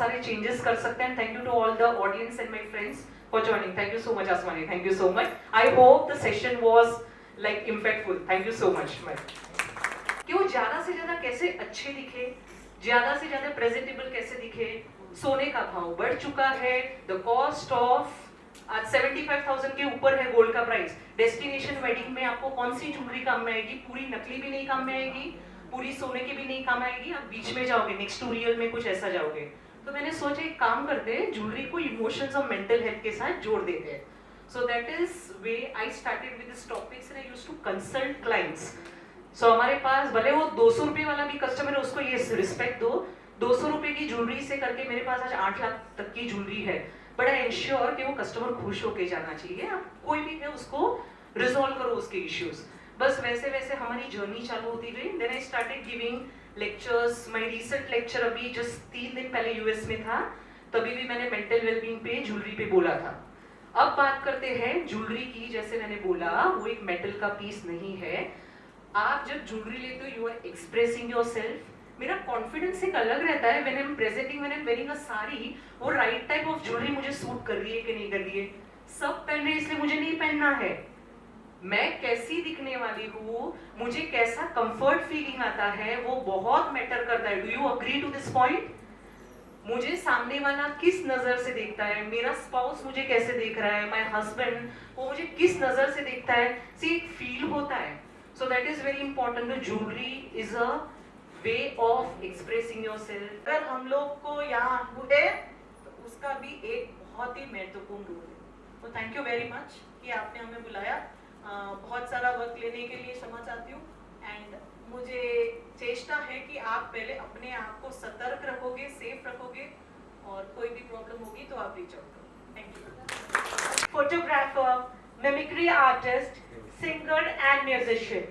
सारे चेंजेस कर सकते हैं. Thank you to all the audience and my friends for joining. Thank you so much Aasmani, thank you so much. I hope the session was like impactful. Thank you so much. कि वो ज्यादा से ज्यादा कैसे अच्छे दिखे, ज्यादा से ज्यादा प्रेजेंटेबल कैसे दिखे. सोने का भाव बढ़ चुका है. द कॉस्ट ऑफ आज 75,000 के ऊपर है गोल्ड का प्राइस. डेस्टिनेशन वेडिंग में आपको कौन सी ज्वेलरी काम में आएगी? पूरी नकली भी नहीं काम में आएगी, पूरी सोने की भी नहीं काम आएगी. आप बीच में जाओगे, नेक्स्ट टू रियल में कुछ ऐसा जाओगे. तो मैंने सोचा एक काम करते हैं, ज्वेलरी को इमोशंस और मेंटल हेल्थ के साथ जोड़ देते हैं. So that is way I started with this topics and I used to consult clients. So हमारे पास भले वो 200 रुपए वाला भी कस्टमर है, उसको ये रिस्पेक्ट दो. 200 रुपए की ज्वेलरी से करके मेरे पास आज 8 लाख तक की ज्वेलरी है. बट आई इंश्योर कि वो कस्टमर खुश होके जाना चाहिए. आप कोई भी है उसको रिजॉल्व करो उसके इश्यूज. बस वैसे वैसे हमारी जर्नी चालू होती गई. Then I started giving lectures. My recent lecture अभी जस्ट 3 दिन पहले यूएस में था. तभी भी मैंने मेंटल वेलबींग पे ज्वेलरी पे बोला था. अब बात करते हैं ज्वेलरी की. जैसे मैंने बोला वो एक मेटल का पीस नहीं है. आप जब ज्वेलरी लेते हो यू आर एक्सप्रेसिंग योरसेल्फ. मेरा कॉन्फिडेंस एक अलग रहता है when I am presenting, when I am wearing a sari. वो राइट टाइप ऑफ ज्वेलरी मुझे सूट कर रही है कि नहीं कर रही है. सब पहन रहे इसलिए मुझे नहीं पहनना है. मैं कैसी दिखने वाली हूँ, मुझे कैसा कंफर्ट फीलिंग आता है, वो बहुत मैटर करता है. Do you agree to this point? मुझे सामने वाला किस नजर से देखता है, मेरा स्पाउस मुझे कैसे देख रहा है, माय हस्बैंड वो मुझे किस नजर से देखता है. सी एक फील होता है. सो that is very important. The jewellery is a way of expressing yourself. अगर हम लोग को यहाँ हुए तो उसका भी एक बहुत ही महत्वपूर्ण रोल है. तो थैंक यू वेरी मच कि आपने हमें बुलाया. बहुत सारा वक्त लेने के लिए क्षमा चाहती हूँ. एंड मुझे चेष्टा है कि आप पहले अपने आप को सतर्क रखोगे, सेफ रखोगे, और कोई भी प्रॉब्लम होगी तो आप रीच आउट करो. Thank you. Photographer, mimicry artist, singer and musician.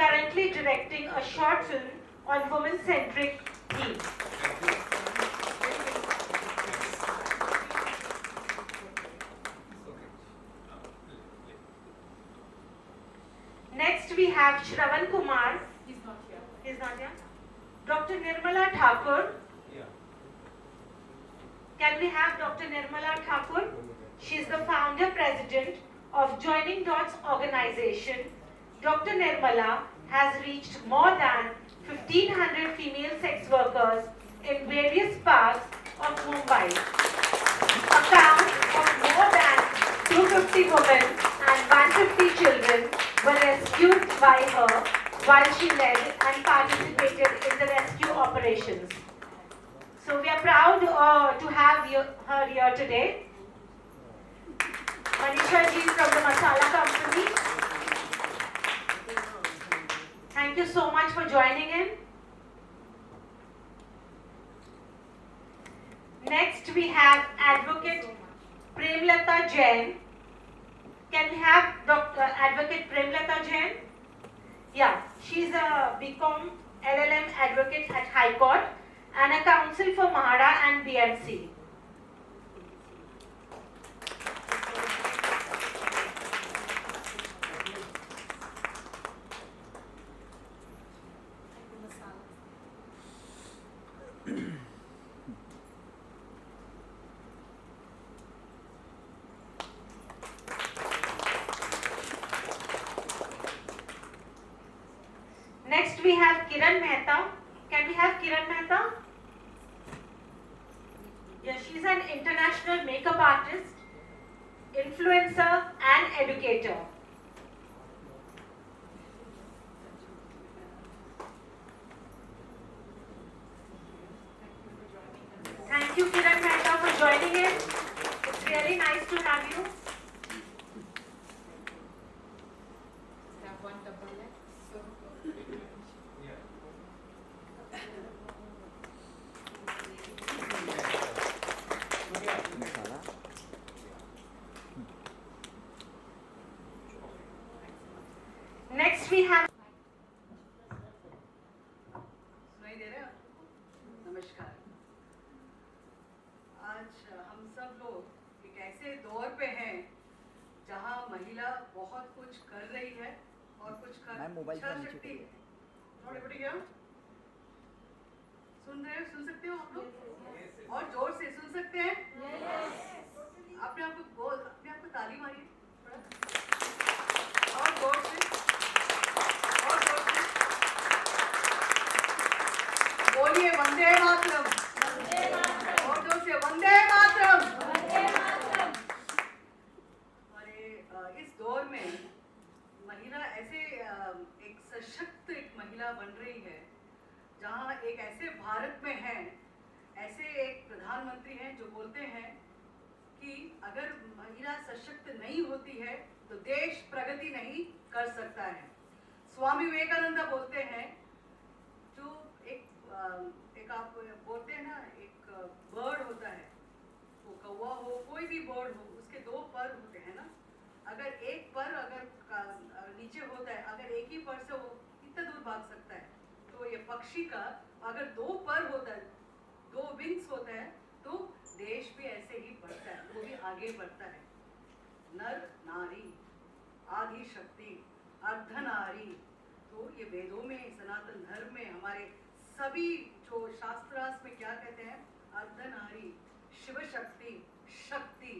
Currently directing a short film on women-centric themes. Next we have Shravan Kumar. He's not here. He's not here. Dr. Nirmala Thakur. Can we have Dr. Nirmala Thakur? She is the founder president of Joining Dots organization. Dr. Nirmala has reached more than 1,500 female sex workers in various parts of Mumbai. A count of more than 250 women and 150 children were rescued by her while she led and participated in the rescue operations. So we are proud to have her here today. Manisha ji from the Masala Company. Thank you so much for joining in. Next we have Advocate Premlata Jain. Can we have Dr. Advocate Premlata Jain? Yeah, she's a BCom LLM advocate at High Court and a counsel for Mahara and BMC. Next we have Kiran Mehta. Can we have Kiran Mehta? Yeah, she's an international makeup artist, influencer and educator. Thank you Kiran Mehta for joining in. It's really nice to have you. Next we have सुनाई दे रहा है? नमस्कार. आज हम सब लोग एक ऐसे दौर पे हैं जहां महिला बहुत कुछ कर रही है और कुछ कर सकती है. थोड़ी बड़ी क्या सुन सकते हो आप लोग? और प्रधानमंत्री हैं जो बोलते हैं कि अगर महिला सशक्त नहीं होती है तो देश प्रगति नहीं कर सकता है। स्वामी विवेकानंद बोलते हैं जो एक आप बोलते हैं ना, एक बर्ड होता है, वो कौवा हो कोई भी बर्ड हो, उसके दो पर होते हैं ना। अगर एक पर अगर नीचे होता है, अगर एक ही पर से वो कितना दूर भाग सकता है। तो ये पक्षी का अगर दो पर होता है, दो विंग्स होता है, तो देश भी ऐसे ही बढ़ता है, वो भी आगे बढ़ता है। नर नारी आदि शक्ति अर्धनारी, तो ये वेदों में सनातन धर्म में हमारे सभी जो शास्त्रार्थ में क्या कहते हैं, अर्धनारी शिव शक्ति शक्ति।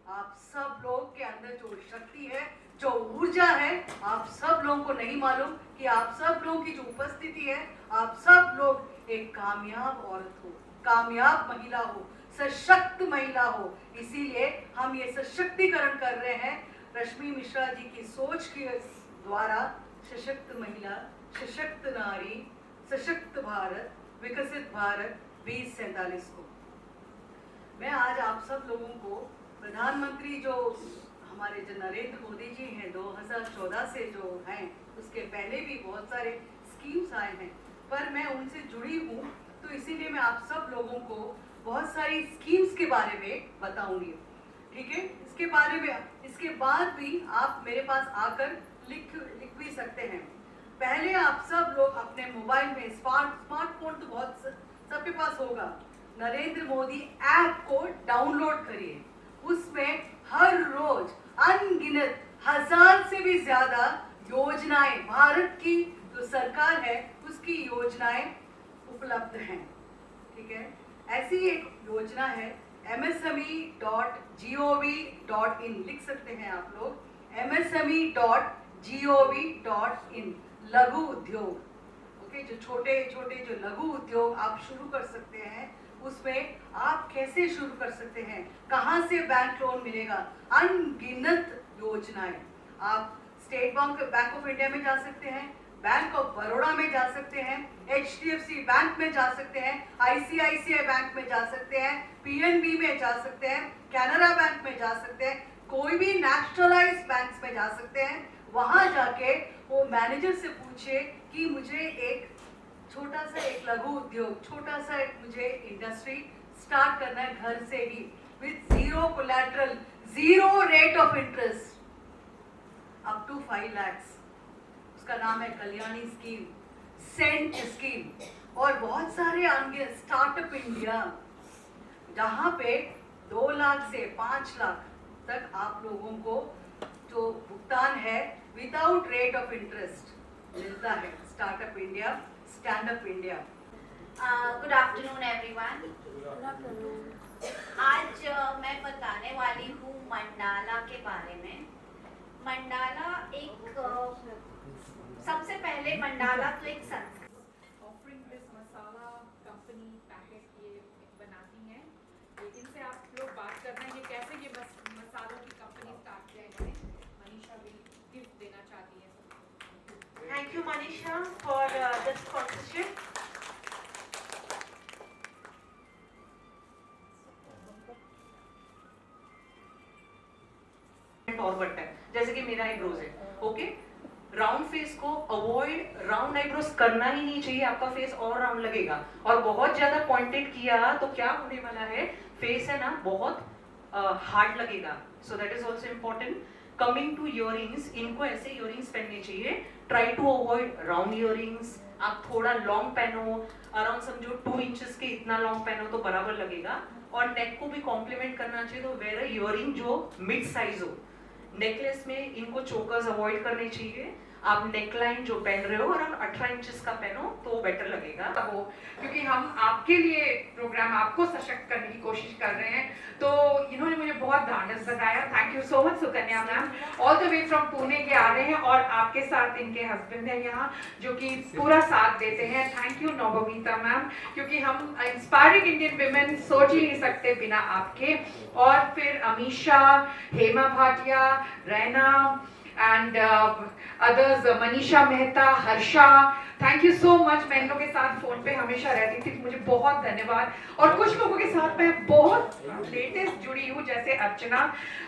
आप सब लोग के अंदर जो शक्ति है, जो ऊर्जा है, आप सब लोगों को नहीं मालूम कि आप सब लोगों की जो उपस्थिति है, आप सब लोग एक कामयाब औरत हो, कामयाब महिला हो, सशक्त महिला हो। इसीलिए हम ये सशक्तिकरण कर रहे हैं रश्मि मिश्रा जी की सोच के द्वारा। सशक्त महिला, सशक्त नारी, सशक्त भारत, विकसित भारत 2047 को। मैं आज आप सब लोगों को प्रधानमंत्री जो हमारे जो नरेंद्र मोदी जी हैं 2014 से जो हैं, उसके पहले भी बहुत सारे स्कीम्स आए हैं, पर मैं उनसे जुड़ी हूँ, तो इसीलिए मैं आप सब लोगों को बहुत सारी स्कीम्स के बारे में बताऊंगी। ठीक है, इसके बारे में इसके बाद भी आप मेरे पास आकर लिख भी सकते हैं। पहले आप सब लोग अपने मोबाइल में स्मार्टफोन तो बहुत सबके पास होगा, नरेंद्र मोदी ऐप को डाउनलोड करिए। उसमें हर रोज अनगिनत 1000 से भी ज्यादा योजनाएं, भारत की जो सरकार है उसकी योजनाएं उपलब्ध हैं। ठीक है, ऐसी एक योजना है msme.gov.in, लिख सकते हैं आप लोग msme.gov.in, लघु उद्योग। ओके, जो छोटे छोटे जो लघु उद्योग आप शुरू कर सकते हैं, उसमें आप कैसे शुरू कर सकते हैं, कहाँ से बैंक लोन मिलेगा, अनगिनत योजनाएं। आप स्टेट बैंक ऑफ इंडिया में जा सकते हैं, बैंक ऑफ बड़ौदा में जा सकते हैं, HDFC बैंक में जा सकते हैं, ICICI बैंक में जा सकते हैं, PNB में जा सकते हैं, कैनरा बैंक में जा सकते हैं, कोई भी नेशनलाइज्ड बैंक्स में जा सकते हैं। वहां जाके वो मैनेजर से पूछिए कि मुझे एक छोटा सा एक लघु उद्योग, छोटा सा एक मुझे इंडस्ट्री स्टार्ट करना है घर से ही, with zero collateral, zero rate of interest, up to 5 lakh. उसका नाम है कल्याणी स्कीम, सेंट स्कीम, और बहुत सारे आगे स्टार्टअप इंडिया, जहां पे 2 लाख से 5 लाख तक आप लोगों को जो भुगतान है विदाउट रेट ऑफ इंटरेस्ट मिलता है। Startup India, stand up India. Good afternoon everyone. आज मैं बताने वाली हूँ मंडाला के बारे में। मंडाला एक सबसे पहले मंडाला तो एक Sanskrit. Offering this masala company packet ये बनाती हैं, लेकिन से आप लोग बात कर रहे हैं कि कैसे ये मसालों की कंपनी स्टार्ट किया इन्होंने। मनीषा भी गिफ्ट देना चाहती है। Thank you, Manisha, for the sponsorship. और बढ़ता है, जैसे कि मेरा आईब्रोज है। ओके, राउंड फेस को अवॉइड, राउंड आईब्रोज करना ही नहीं चाहिए, आपका फेस और राउंड लगेगा। और बहुत ज्यादा पॉइंटेड किया तो क्या होने वाला है, फेस है ना बहुत हार्ड लगेगा। So that is also important. Coming to earrings, इनको ऐसे इयररिंग्स पहनने चाहिए। Try to avoid round earrings. आप थोड़ा लॉन्ग पहनो, अराउंड समझो 2 इंचेस के, इतना लॉन्ग पहनो तो बराबर लगेगा। और नेक को भी कॉम्प्लीमेंट करना चाहिए, तो वेयर अ इयररिंग जो मिड साइज हो। नेकलेस में इनको चोकर्स अवॉइड करने चाहिए। आप नेकलाइन जो पहन रहे हो अराउंड 18 इंचेस का पहनो तो बेटर लगेगा। हो, क्योंकि हम आपके लिए प्रोग्राम, आपको सशक्त करने की कोशिश कर रहे हैं, तो इन्होंने मुझे बहुत ढांढस बताया। Thank you so much Sukanya ma'am, all the way from Pune के आ रहे हैं, और आपके साथ इनके हस्बैंड हैं यहाँ जो कि पूरा साथ देते हैं। थैंक यू नवमीता मैम, क्योंकि हम इंस्पायरिंग इंडियन विमेन सोच ही नहीं सकते बिना आपके। और फिर Amisha, Hema Bhatia, Raina, and others, Manisha Mehta, Harsha, thank you so much. मैं इन लोगों के साथ फोन पे हमेशा रहती थी, मुझे बहुत धन्यवाद। और कुछ लोगों के साथ मैं बहुत लेटेस्ट जुड़ी हूँ, जैसे अर्चना,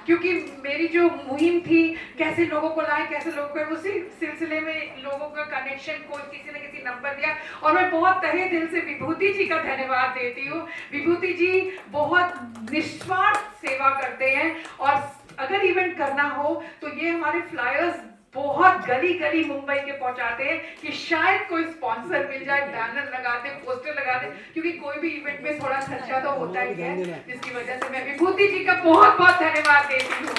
क्योंकि मेरी जो मुहिम थी कैसे लोगों को लाए, कैसे लोगों को, उसी सिलसिले में लोगों का कनेक्शन को किसी ने किसी नंबर दिया, और मैं बहुत तहे दिल से विभूति जी का धन्यवाद देती हूँ। विभूति जी बहुत निस्वार्थ सेवा करते हैं, और अगर इवेंट करना हो तो ये हमारे फ्लायर्स बहुत गली गली मुंबई के पहुंचाते हैं कि शायद कोई स्पॉन्सर मिल जाए, बैनर लगा दे, पोस्टर लगा दे, क्योंकि कोई भी इवेंट में थोड़ा खर्चा तो होता ही है, जिसकी वजह से मैं विभूति जी का बहुत बहुत धन्यवाद देती हूँ।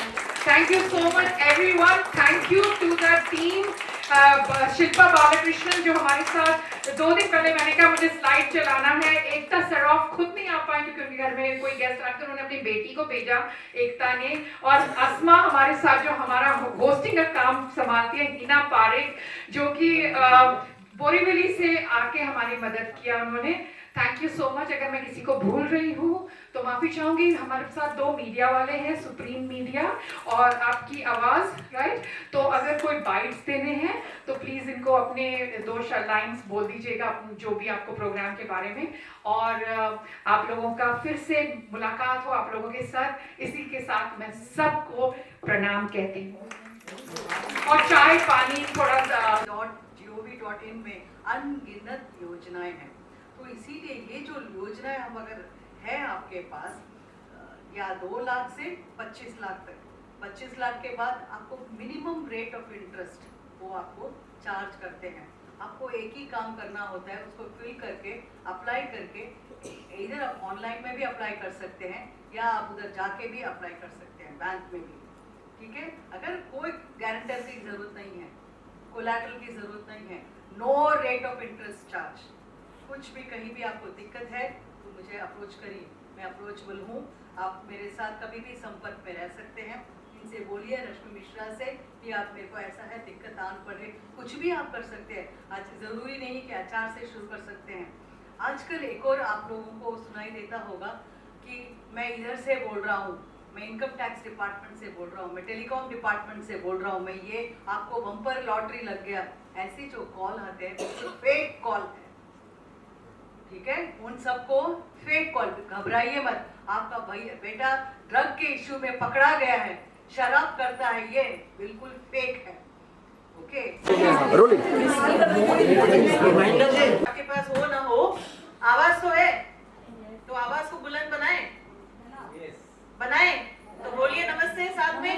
Thank you so much everyone. Thank you to the team. Shilpa Balakrishnan जो हमारे साथ 2 दिन पहले, मैंने कहा मुझे स्लाइड चलाना है, एकता सराफ खुद नहीं आ पाएंगे क्योंकि घर में कोई गेस्ट आकर, उन्होंने अपनी बेटी को भेजा एकता ने, और अस्मा हमारे साथ जो हमारा होस्टिंग का काम संभालती है, हिना पारेख जो कि बोरीवली से आके हमारी मदद किया उन्होंने। Thank you so much. अगर मैं किसी को भूल रही हूँ तो माफी चाहूंगी। हमारे साथ 2 मीडिया वाले हैं, सुप्रीम मीडिया और आपकी आवाज, राइट। तो अगर कोई बाइट्स देने हैं तो प्लीज इनको अपने 2 लाइंस बोल दीजिएगा, जो भी आपको प्रोग्राम के बारे में। और आप लोगों का फिर से मुलाकात हो आप लोगों के साथ। इसी के साथ मैं सबको प्रणाम कहती हूँ, और चाय पानी थोड़ा .gov.in में अनगिनत योजनाएं हैं, तो इसीलिए ये जो योजनाएं हम अगर है आपके पास, या 2 लाख से 25 लाख तक, 25 लाख के बाद आपको मिनिमम रेट ऑफ इंटरेस्ट वो आपको चार्ज करते हैं। आपको एक ही काम करना होता है, उसको फिल करके अप्लाई करके, इधर आप ऑनलाइन में भी अप्लाई कर सकते हैं या आप उधर जाके भी अप्लाई कर सकते हैं, बैंक में भी, ठीक है। अगर कोई गारंटर की जरूरत नहीं है, कोलैटरल की जरूरत नहीं है, no rate of interest charge. कुछ भी कहीं भी आपको दिक्कत है तो मुझे अप्रोच करिए, मैं अप्रोचेबल हूँ। आप मेरे साथ कभी भी संपर्क में रह सकते हैं। इनसे बोलिए, रश्मि मिश्रा से, कि आप मेरे को ऐसा है, दिक्कत आन पड़े, कुछ भी आप कर सकते हैं। आज ज़रूरी नहीं कि आचार से शुरू कर सकते हैं। आजकल एक और आप लोगों को सुनाई देता होगा कि मैं इधर से बोल रहा हूँ, मैं इनकम टैक्स डिपार्टमेंट से बोल रहा हूँ, मैं टेलीकॉम डिपार्टमेंट से बोल रहा हूँ, मैं ये आपको बम्पर लॉटरी लग गया, ऐसी जो कॉल आते हैं वो फेक कॉल है, ठीक है। उन सबको फेक कॉल, घबराइए मत। आपका भाई बेटा ड्रग के इश्यू में पकड़ा गया है, शराब करता है, ये बिल्कुल फेक है, ओके। आपके पास हो ना हो, आवाज तो है, तो आवाज को बुलंद बनाए, बनाए तो बोलिए नमस्ते साथ में।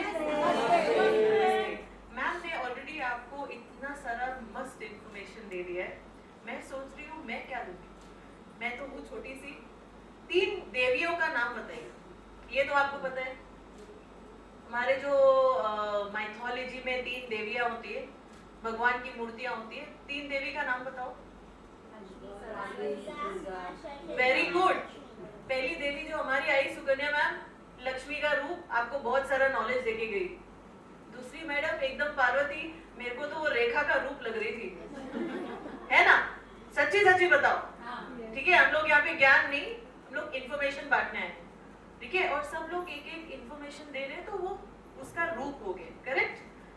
मैम ने ऑलरेडी आपको इतना सारा मस्त इंफॉर्मेशन दे दिया है। मैं सोच रही हूँ मैं क्या दूंगी। मैं तो हूँ छोटी सी। 3 देवियों का नाम बताइए, ये तो आपको पता है। हमारे जो माइथोलॉजी में 3 देवियां होती है, भगवान की मूर्तियां होती है। 3 देवी का नाम बताओ। Very good. पहली देवी जो हमारी आई सुकन्या मैम, लक्ष्मी का रूप, आपको बहुत सारा नॉलेज देके गई। दूसरी मैडम एकदम पार्वती, मेरे को तो वो रेखा का रूप लग रही थी, है ना? सच्ची सच्ची बताओ, ठीक है। हम लोग यहाँ पे ज्ञान नहीं, हम लोग इंफॉर्मेशन बांटने आए, ठीक है। और सब लोग एक एक इंफॉर्मेशन दे रहे हैं, तो वो उसका रूप हो गए, करेक्ट।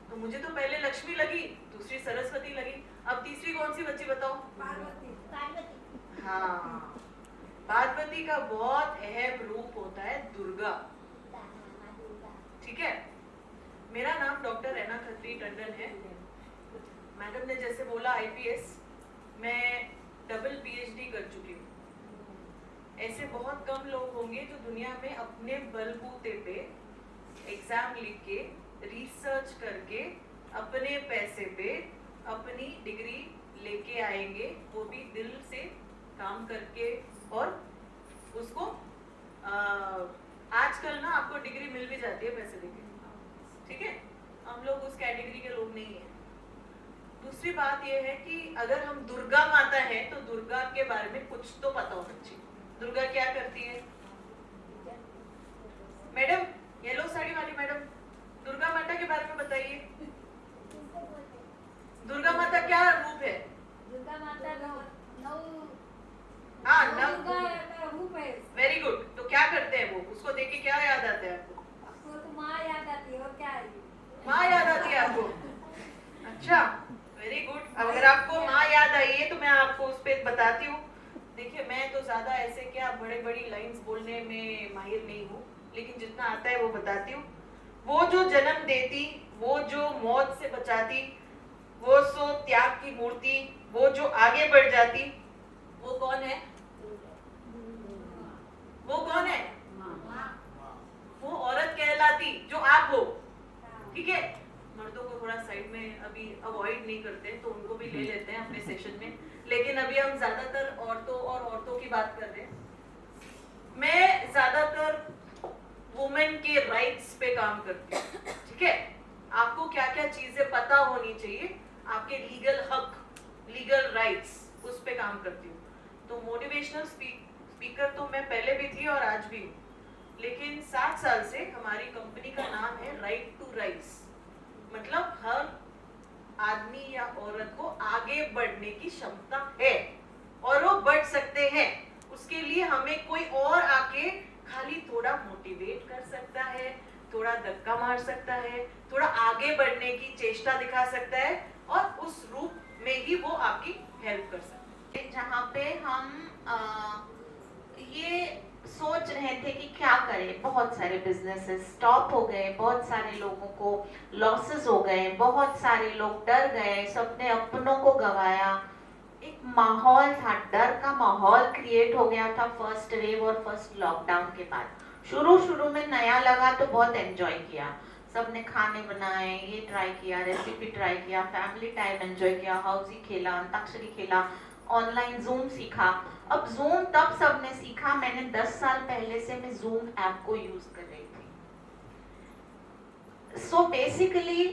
तो मुझे तो पहले लक्ष्मी लगी, दूसरी सरस्वती लगी, अब तीसरी कौन सी बच्ची बताओ? पार्वती। हाँ, पार्वती का बहुत अहम रूप होता है दुर्गा, ठीक है। मेरा नाम डॉक्टर रैना खत्री टंडन है। मैडम ने जैसे बोला IPS, मैं डबल PhD कर चुकी हूँ। ऐसे बहुत कम लोग होंगे जो दुनिया में अपने बलबूते पे एग्जाम लिख के, रिसर्च करके, अपने पैसे पे अपनी डिग्री लेके आएंगे, वो भी दिल से काम करके। और उसको आजकल ना आपको डिग्री मिल भी जाती है पैसे देके, ठीक है। हम लोग उस कैटेगरी के लोग नहीं हैं। दूसरी बात यह है कि अगर हम दुर्गा माता है तो दुर्गा के बारे में कुछ तो पता होना चाहिए। दुर्गा क्या करती है? मैडम, येलो साड़ी वाली मैडम, दुर्गा माता के बारे में बताइए। दुर्गा माता क्या रूप है? दुर्गा माता नौ रूप है। Very good. तो क्या करते हैं वो? उसको देख के क्या याद आता है आपको? आपको तो माँ याद आती है, और क्या है? माँ याद आती है आपको? अच्छा, वेरी गुड। अगर आपको माँ याद आई है तो मैं आपको उस पे बताती हूँ। देखिए, मैं तो ज्यादा ऐसे क्या बड़ी बड़ी लाइंस बोलने में माहिर नहीं हूँ, लेकिन जितना आता है वो बताती हूँ। वो जो जन्म देती, वो जो मौत से बचाती, वो सो त्याग की मूर्ति, वो जो आगे बढ़ जाती, वो कौन है? वो कौन है? वो औरत कहलाती, जो आप हो। ठीक है, मर्दों को थोड़ा साइड में अभी अवॉइड नहीं करते, तो उनको भी ले लेते हैं अपने सेशन में, लेकिन अभी हम ज्यादातर औरतों की बात कर रहे हैं। मैं ज्यादातर वुमेन के राइट्स पे काम करती हूँ। ठीक है, आपको क्या क्या चीजें पता होनी चाहिए, आपके लीगल हक, लीगल राइट्स, उस पे काम करती हूँ। तो मोटिवेशनल स्पीकर तो मैं पहले भी थी और आज भी हूँ, लेकिन 7 साल से हमारी कंपनी का नाम है राइट टू राइट्स। मतलब हर आदमी या औरत को आगे बढ़ने की क्षमता है और वो बढ़ सकते हैं। उसके लिए हमें कोई और आके खाली थोड़ा मोटिवेट कर सकता है, थोड़ा धक्का मार सकता है, थोड़ा आगे बढ़ने की चेष्टा दिखा सकता है, और उस रूप में ही वो आपकी हेल्प कर सकता है। जहाँ पे हम ये सोच रहे थे कि क्या करें, बहुत सारे बिजनेसेस स्टॉप हो गए, बहुत सारे लोगों को लॉसेस हो गए, बहुत सारे लोग डर गए, सबने अपनों को गवाया, एक माहौल था, डर का माहौल क्रिएट हो गया था फर्स्ट वेव और फर्स्ट लॉकडाउन के बाद। शुरू में नया लगा तो बहुत एंजॉय किया, सबने खाने बनाए, ये ट्राई किया, रेसिपी ट्राई किया, फैमिली टाइम एंजॉय किया, हाउसी खेला, अंताक्षरी खेला, ऑनलाइन जूम सीखा। अब जूम तब सबने सीखा, मैंने 10 साल पहले से मैं जूम ऐप को यूज कर रही थी। सो बेसिकली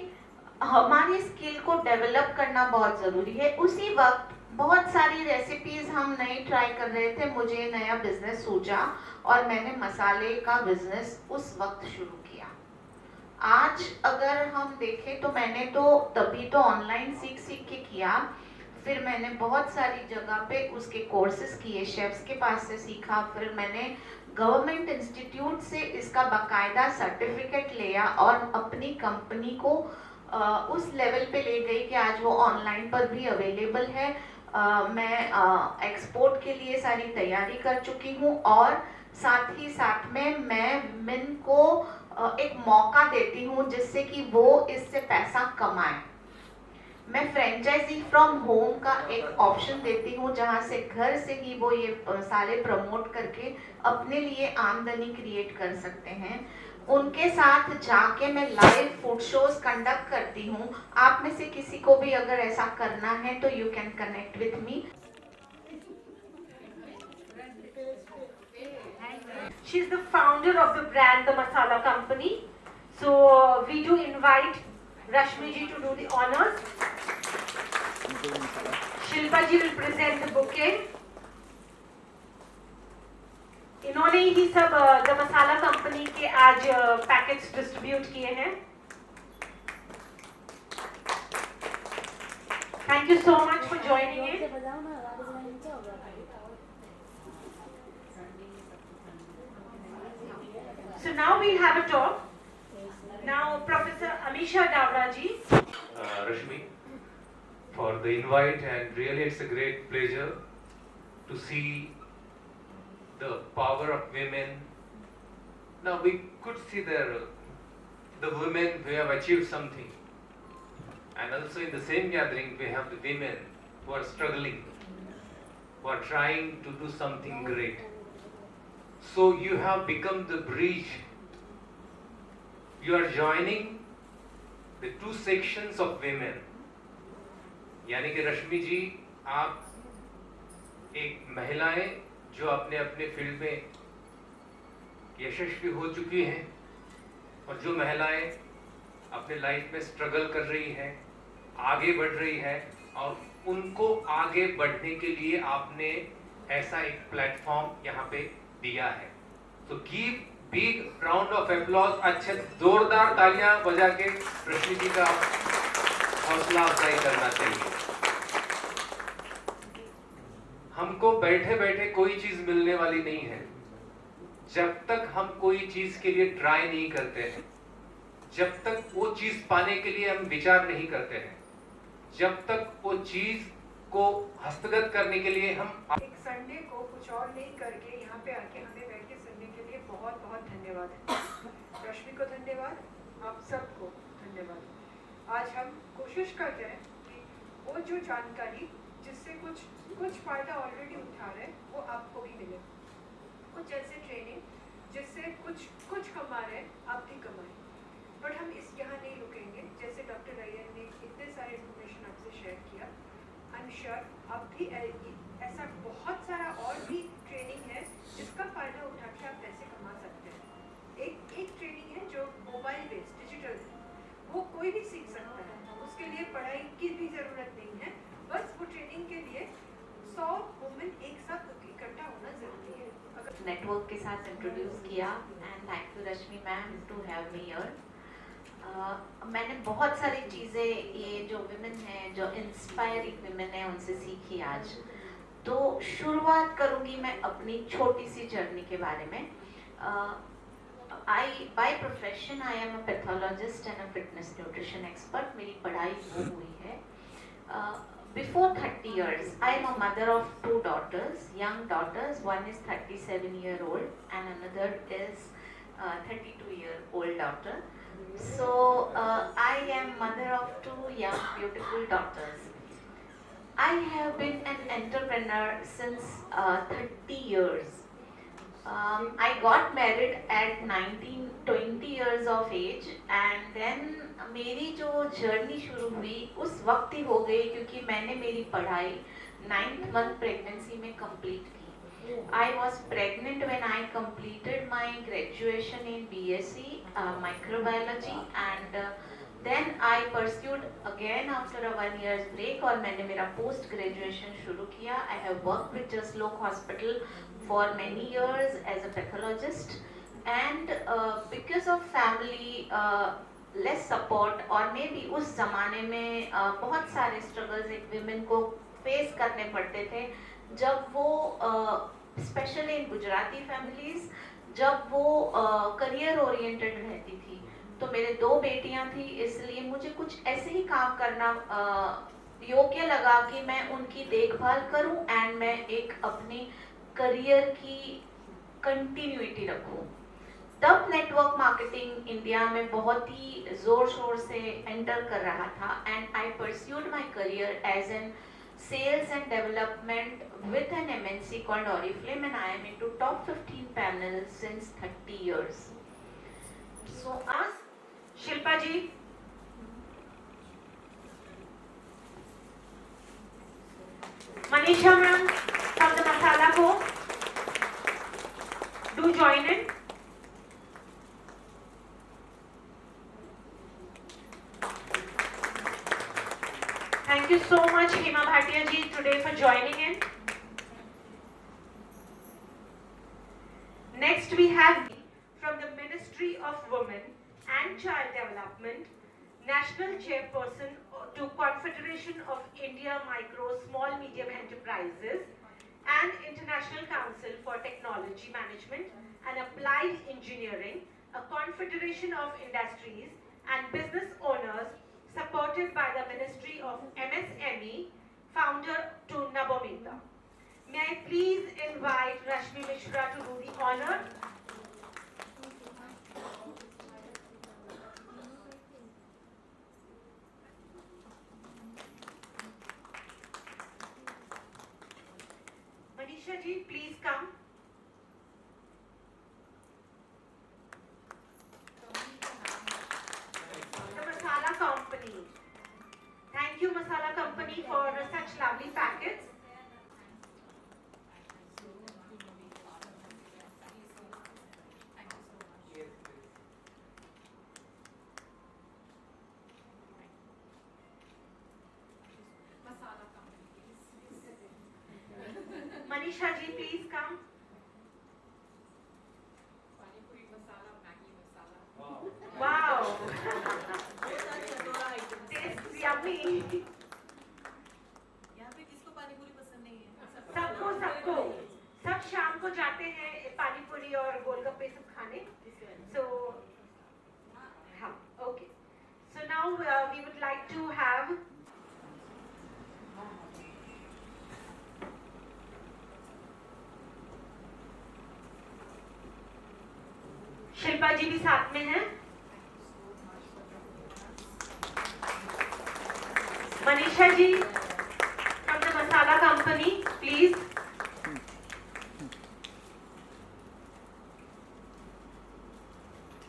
हमारी स्किल को डेवलप करना बहुत जरूरी है। उसी वक्त बहुत सारी रेसिपीज हम नई ट्राई कर रहे थे, मुझे नया बिजनेस सूझा और मैंने मसाले का बिजनेस उस वक्त शुरू किया। आज अगर हम देखें तो मैंने तो तभी तो ऑनलाइन सीख के किया, फिर मैंने बहुत सारी जगह पे उसके कोर्सेज किए, शेफ्स के पास से सीखा, फिर मैंने गवर्नमेंट इंस्टीट्यूट से इसका बाकायदा सर्टिफिकेट लिया और अपनी कंपनी को उस लेवल पे ले गई कि आज वो ऑनलाइन पर भी अवेलेबल है। मैं एक्सपोर्ट के लिए सारी तैयारी कर चुकी हूँ और साथ ही साथ में मैं विमेन को एक मौका देती हूँ जिससे कि वो इससे पैसा कमाए। मैं फ्रेंचाइजी फ्रॉम होम का एक ऑप्शन देती हूँ जहाँ से घर से ही वो ये सारे प्रमोट करके अपने लिए आमदनी क्रिएट कर सकते हैं। उनके साथ जाके मैं लाइव फूड शोज कंडक्ट करती हूँ। आप में से किसी को भी अगर ऐसा करना है तो you can connect with me. She is the founder of the brand The Masala Company. So we do invite Rashmi ji to do the honors. Shilpa ji will present the bouquet. इन्होंने ही सब the masala company के आज packets distribute किए हैं। Thank you so much for joining in. So now we have a talk. Now Professor Amisha Davra ji. Rashmi, for the invite, and really it's a great pleasure to see the power of women. Now we could see the women who have achieved something, and also in the same gathering we have the women who are struggling, who are trying to do something great. So you have become the bridge. You are joining the two sections of women. यानी कि रश्मि जी, आप एक महिलाएं जो अपने अपने field में यशस्वी हो चुकी हैं, और जो महिलाएं अपने लाइफ में स्ट्रगल कर रही हैं, आगे बढ़ रही है, और उनको आगे बढ़ने के लिए आपने ऐसा एक प्लेटफॉर्म यहाँ पे दिया है। तो give big round of applause, अच्छे जोरदार तालियां बजा के रश्मि जी का हौसला अफजाई करना चाहिए। हमको बैठे बैठे कोई चीज मिलने वाली नहीं है। जब तक हम कोई चीज के लिए ट्राई नहीं करते हैं, जब तक वो चीज पाने के लिए हम विचार नहीं करते हैं, जब तक वो चीज को हस्तगत करने के लिए हम एक संडे को कुछ और नहीं करके यहाँ पे आके हमें बैठ के सुनने के लिए बहुत बहुत धन्यवाद। रश्मि को धन्यवाद, आप सबको धन्यवाद। आज हम कोशिश करते हैं कि वो जो जानकारी जिससे कुछ फायदा ऑलरेडी उठा रहे हैं वो आपको भी मिले, कुछ ऐसे ट्रेनिंग जिससे कुछ कमा रहे हैं आप भी कमाएं। बट हम इस यहाँ नहीं रुकेंगे। जैसे डॉक्टर अय्यर ने इतने सारे इन्फॉर्मेशन आपसे शेयर किया, आई एम श्योर आप भी ऐसा बहुत सारा और भी ट्रेनिंग है जिसका फायदा उठा के आप पैसे कमा सकते हैं। एक ट्रेनिंग है जो मोबाइल बेस्ड डिजिटल है, वो कोई भी सीख सकता है, उसके लिए पढ़ाई की भी ज़रूरत नहीं है। बस वो ट्रेनिंग के लिए 100 वुमेन एक साथ इकट्ठा होना ज़रूरी है। नेटवर्क के साथ इंट्रोड्यूस किया and thank you Rashmi ma'am to have me here. मैंने बहुत सारी चीज़ें ये जो विमेन हैं, जो इंस्पायरिंग विमेन है, उनसे सीखी आज। तो शुरुआत करूँगी मैं अपनी छोटी सी जर्नी के बारे में। By profession I am a pathologist and a fitness nutrition expert. मेरी पढ़ाई वो हुई है। Before 30 years, I am a mother of 2 daughters, young daughters. One is 37-year-old and another is 32-year-old daughter. So I am mother of 2 young, beautiful daughters. I have been an entrepreneur since 30 years. I got married at 19-20 years of age and then मेरी जो journey शुरू हुई उस वक्त ही हो गई क्योंकि मैंने मेरी पढ़ाई 9th month प्रेगनेंसी में कंप्लीट की। I was pregnant when I completed my graduation in BSc microbiology and then I pursued again after a 1 year's break और मैंने मेरा post graduation शुरू किया। I have worked with Jaslok Hospital for many years as a pathologist and because of family less support और may be उस ज़माने में बहुत सारे स्ट्रगल्स एक विमेन को फेस करने पड़ते थे जब वो स्पेशली इन गुजराती फैमिलीज जब वो करियर ओरिएंटेड रहती थी। तो मेरे 2 बेटियां थी इसलिए मुझे कुछ ऐसे ही काम करना योग्य लगा कि मैं उनकी देखभाल करूं एंड मैं एक अपनी करियर की कंटिन्यूटी रखूं। तब नेटवर्क मार्केटिंग इंडिया में बहुत ही जोर शोर से एंटर कर रहा था and I pursued my career as an sales and development with an MNC called Oriflame and I am into top 15 panel since 30 years. So ask Shilpa ji. Manisha ma'am from the Masala Co. Do join in. Thank you so much Hema Bhatia ji today for joining in. Next we have from the Ministry of Women and Child Development, National Chairperson to Confederation of India Micro Small Medium Enterprises and International Council for Technology Management and Applied Engineering, a confederation of industries and business owners supported by the Ministry of MSME, founder to Nabomita. May I please invite Rashmi Mishra to do the honor. Manisha ji, please come. The Masala Company. Thank you Masala Company for such lovely packets. Manisha ji, please come. Wow. Tastes yummy. यहाँ पे किसको पानी पूरी पसंद नहीं है? सबको सब शाम को जाते हैं पानी पूरी और गोलगप्पे सब खाने. So हाँ, okay. So now we would like to have Shilpa जी भी साथ में हैं। Manisha ji from the masala company, please.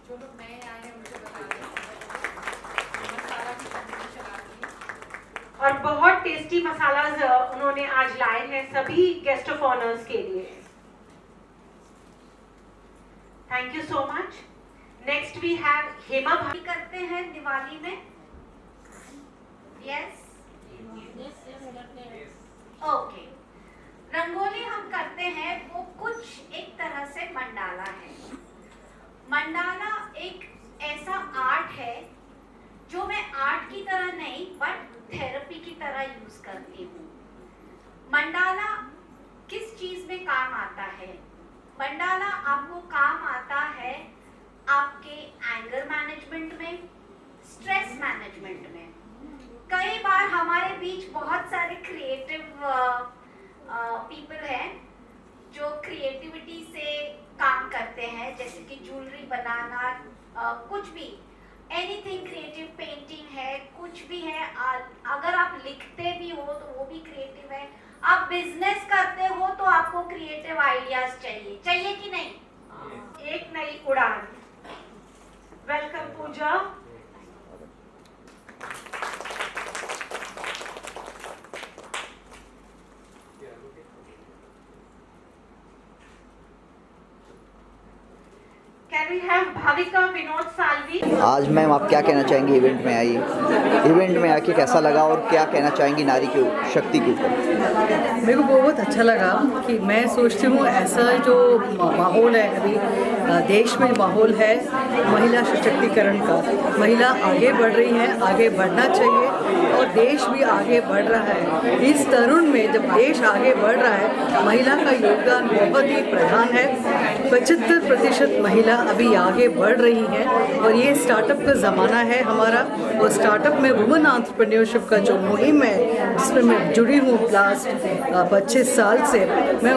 जो लोग नए आए हैं मुझे बता दें, मसाला की कंपनी चलाती है। और बहुत टेस्टी मसालाज उन्होंने आज लाए हैं सभी गेस्ट ऑफ ऑनर्स के लिए। Thank you so much. Next we have Hema भाई। करते हैं दिवाली में। यस ओके, रंगोली हम करते हैं, वो कुछ एक तरह से मंडाला है। मंडाला एक ऐसा आर्ट है जो मैं आर्ट की तरह नहीं बट थेरेपी की तरह यूज करती हूँ। मंडाला किस चीज में काम आता है? मंडाला आपको काम आता है आपके एंगर मैनेजमेंट में, स्ट्रेस मैनेजमेंट में। कई बार हमारे बीच बहुत सारे क्रिएटिव पीपल हैं जो क्रिएटिविटी से काम करते हैं, जैसे कि ज्वेलरी बनाना, कुछ भी, एनीथिंग क्रिएटिव, पेंटिंग है, कुछ भी है। अगर आप लिखते भी हो तो वो भी क्रिएटिव है। आप बिजनेस करते हो तो आपको क्रिएटिव आइडियाज चाहिए कि नहीं? एक नई उड़ान। Welcome Pooja. Can we have Bhavika Vinod Salvi? आज मैम आप क्या कहना चाहेंगी इवेंट में आई, इवेंट में आके कैसा लगा और क्या कहना चाहेंगी नारी की शक्ति के ऊपर? मेरे को बहुत अच्छा लगा कि मैं सोचती हूँ ऐसा जो माहौल है अभी देश में, माहौल है महिला सशक्तिकरण का, महिला आगे बढ़ रही है, आगे बढ़ना चाहिए और देश भी आगे बढ़ रहा है। इस तरुण में जब देश आगे बढ़ रहा है, महिला का योगदान बहुत ही प्रधान है। 75% महिला अभी आगे बढ़ रही हैं और ये स्टार्टअप का ज़माना है हमारा। और स्टार्टअप में वुमेन एंटरप्रेन्योरशिप का जो मुहिम है जिसमें मैं जुड़ी हूँ लास्ट 25 साल से, मैं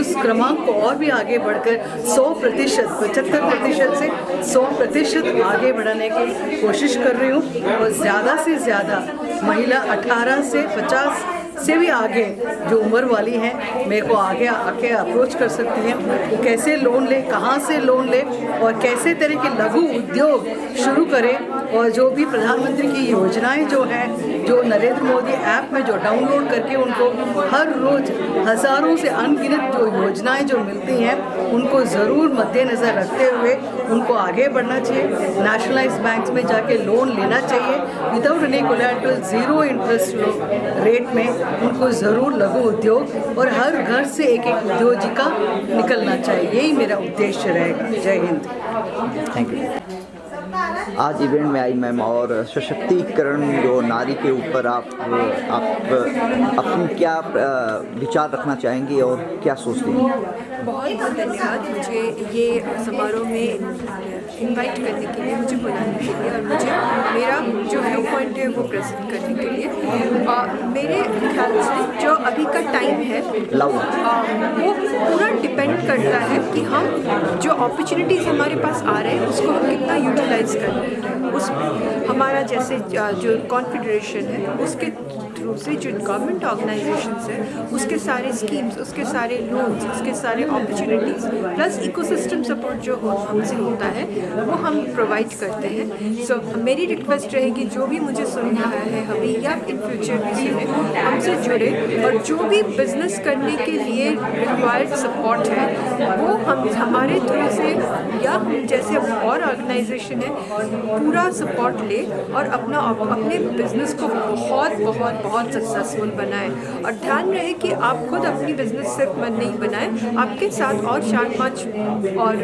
उस क्रमांक को और भी आगे बढ़कर 100%, 75% से 100% आगे बढ़ाने की कोशिश कर रही हूँ। और ज़्यादा से ज़्यादा महिला 18 से 50 से भी आगे जो उम्र वाली हैं मेरे को आगे आके अप्रोच कर सकती हैं, वो कैसे लोन ले, कहाँ से लोन ले और कैसे तरह के लघु उद्योग शुरू करें। और जो भी प्रधानमंत्री की योजनाएं जो हैं, जो नरेंद्र मोदी ऐप में जो डाउनलोड करके उनको हर रोज़ हज़ारों से अनगिनत जो योजनाएं जो मिलती हैं, उनको ज़रूर मद्देनज़र रखते हुए उनको आगे बढ़ना चाहिए। नेशनलाइज बैंक्स में जाके लोन लेना चाहिए without any collateral, zero interest rate में। उनको ज़रूर लघु उद्योग और हर घर से एक उद्योजिका निकलना चाहिए, यही मेरा उद्देश्य रहेगा। जय हिंद। Thank you. आज इवेंट में आई मैम और सशक्तिकरण जो नारी के ऊपर आप अपनी क्या विचार रखना चाहेंगी और क्या सोचती हैं? बहुत बहुत धन्यवाद मुझे ये समारोह में इनवाइट करने के लिए, मुझे बुलाने के लिए और मुझे मेरा जो व्यू पॉइंट है वो प्रेजेंट करने के लिए। मेरे ख्याल से जो अभी का टाइम है वो पूरा डिपेंड करता है कि हम जो अपॉर्चुनिटीज़ हमारे पास आ रहे हैं उसको हम कितना यूटिलाइज कर रहे हैं। उसमें हमारा जैसे जो कॉन्फेडरेशन है उसके थ्रू से जो गवर्नमेंट ऑर्गेनाइजेशंस हैं उसके सारे स्कीम्स, उसके सारे लोन्स, उसके सारे अपॉर्चुनिटीज़ प्लस इकोसिस्टम सपोर्ट जो हमसे होता है वो हम प्रोवाइड करते हैं। सो मेरी रिक्वेस्ट रहेगी जो भी मुझे सुन रहा है अभी या इन फ्यूचर भी सुने, हमसे जुड़े और जो भी बिजनेस करने के लिए रिक्वायर्ड सपोर्ट है वो हम हमारे थ्रू से या हम जैसे और ऑर्गेनाइजेशन है पूरा सपोर्ट ले और अपने बिजनेस को बहुत बहुत बहुत सक्सेसफुल बनाएं। और ध्यान रहे कि आप खुद अपनी बिजनेस सिर्फ नहीं बनाएं, आपके साथ और 4-5 और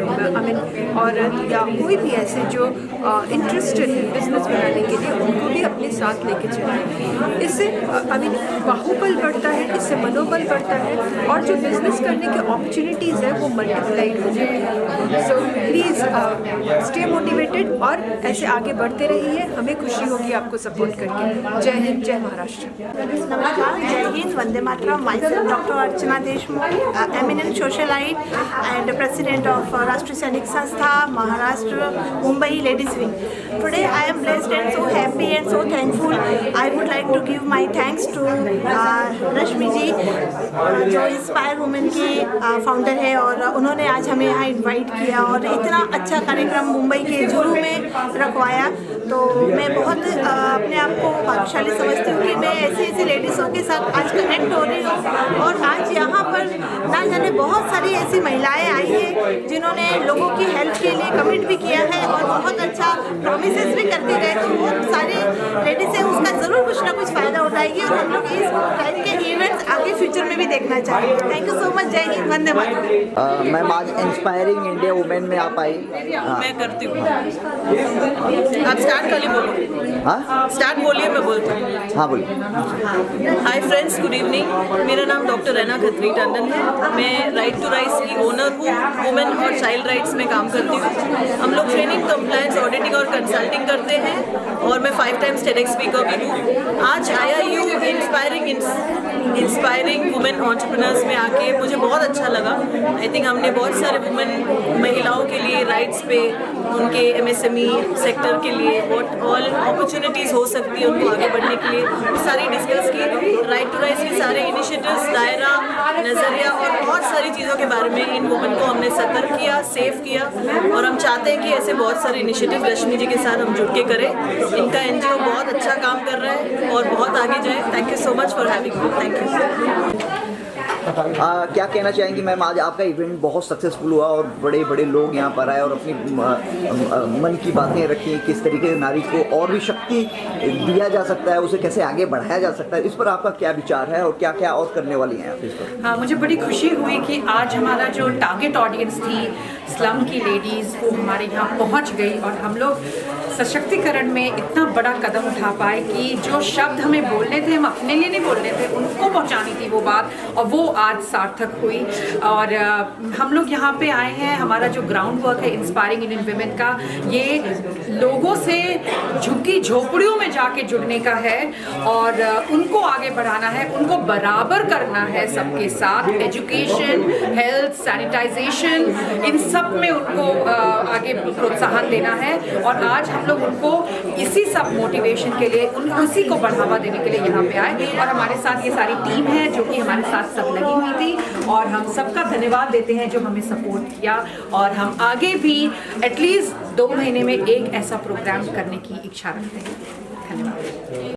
और या कोई भी ऐसे जो इंटरेस्टेड है बिजनेस बनाने के लिए उनको भी अपने साथ लेके चलें। इससे बाहुबल बढ़ता है, इससे मनोबल बढ़ता है और जो बिजनेस करने की अपॉर्चुनिटीज़ है वो मल्टीप्लाइड हो जाती है। So please please stay motivated और ऐसे आगे बढ़ते रहिए, हमें खुशी होगी आपको सपोर्ट करके। जय हिंद, जय महाराष्ट्र। नमस्कार, जय Hind, Vande Mataram. Myself Dr. Archana Deshmukh, eminent socialite and president of Rashtriya Sainik Sanstha, Maharashtra, Mumbai Ladies Wing. Today I am blessed and so happy and so thankful. I would like to give my thanks to रश्मि जी, जो inspire women की founder है, और उन्होंने आज हमें यहाँ invite किया और इतना अच्छा कार्यक्रम मुंबई के जुहू में रखवाया। तो मैं बहुत अपने आप को भाग्यशाली समझती हूँ कि मैं ऐसी लेडीज़ों के साथ आज कनेक्ट हो रही हूँ। और आज यहाँ पर ना जाने बहुत सारी ऐसी महिलाएं आई हैं जिन्होंने लोगों की हेल्प के लिए कमिट भी किया है और बहुत अच्छा प्रॉमिसेस भी करके गए। तो बहुत सारी लेडीज़ें उसका ज़रूर कुछ ना कुछ फ़ायदा उठाएगी और हम लोग इस टाइप के इवेंट्स आगे फ्यूचर में भी देखना चाहेंगे। Thank you so much. जय हिंद, वंदे मातरम। मैम, आज इंस्पायरिंग इंडिया वुमेन में आप आई। मैं करती हूँ। आप स्टार्ट कर ली, बोलो। हाँ, स्टार्ट बोलिए, मैं बोलती हूँ। हाँ बोलिए। Hi friends, good evening. मेरा नाम डॉक्टर रैना खत्री टंडन है। मैं राइट टू राइट्स की ओनर हूँ। वुमेन और चाइल्ड राइट्स में काम करती हूँ। हम लोग ट्रेनिंग, कंप्लायंस, ऑडिटिंग और कंसल्टिंग करते हैं और मैं 5 टाइम्स TEDx स्पीकर भी हूँ। आज IIU इंस्पायरिंग वुमेन एंटरप्रेन्योर्स में आके मुझे बहुत अच्छा लगा। आई थिंक हमने बहुत सारे वुमेन महिलाओं के लिए राइट्स पे, उनके MSME सेक्टर के लिए व्हाट ऑल अपॉर्चुनिटीज़ हो सकती है उनको आगे बढ़ने के लिए, वो सारी डिस्कस की। राइट टू राइट्स के सारे इनिशिएटिव्स, दायरा, नज़रिया और बहुत सारी चीज़ों के बारे में इन वुमेन को हमने सतर्क किया, सेव किया और हम चाहते हैं कि ऐसे बहुत सारे इनिशिएटिव रश्मि जी के साथ हम जुड़ के करें। इनका NGO बहुत अच्छा काम कर रहा है और बहुत आगे जाए। Thank you so much for having me. Thank you. क्या कहना चाहेंगी मैम, आज आपका इवेंट बहुत सक्सेसफुल हुआ और बड़े बड़े लोग यहाँ पर आए और अपनी मन की बातें रखी, किस तरीके से नारी को और भी शक्ति दिया जा सकता है, उसे कैसे आगे बढ़ाया जा सकता है, इस पर आपका क्या विचार है और क्या क्या और करने वाली हैं आप इस पर? हाँ, मुझे बड़ी खुशी हुई कि आज हमारा जो टारगेट ऑडियंस थी, स्लम की लेडीज़, वो हमारे यहाँ पहुँच गई और हम लोग सशक्तिकरण में इतना बड़ा कदम उठा पाए कि जो शब्द हमें बोलने थे, हम अपने लिए नहीं बोलने थे, उनको पहुँचानी थी वो बात, और वो आज सार्थक हुई। और हम लोग यहाँ पे आए हैं, हमारा जो ग्राउंड वर्क है इंस्पायरिंग इंडियन विमेन का, ये लोगों से झुग्गी झोपड़ियों में जाके जुड़ने का है और उनको आगे बढ़ाना है, उनको बराबर करना है सबके साथ। एजुकेशन, हेल्थ, सैनिटाइजेशन, इन सब में उनको आगे प्रोत्साहन देना है। और आज हम लोग उनको इसी सब मोटिवेशन के लिए, उसी को बढ़ावा देने के लिए यहाँ पे आए और हमारे साथ ये सारी टीम है जो कि हमारे साथ सब लगी हुई थी और हम सबका धन्यवाद देते हैं जो हमें सपोर्ट किया। और हम आगे भी एटलीस्ट 2 महीने में एक ऐसा प्रोग्राम करने की इच्छा रखते हैं। धन्यवाद।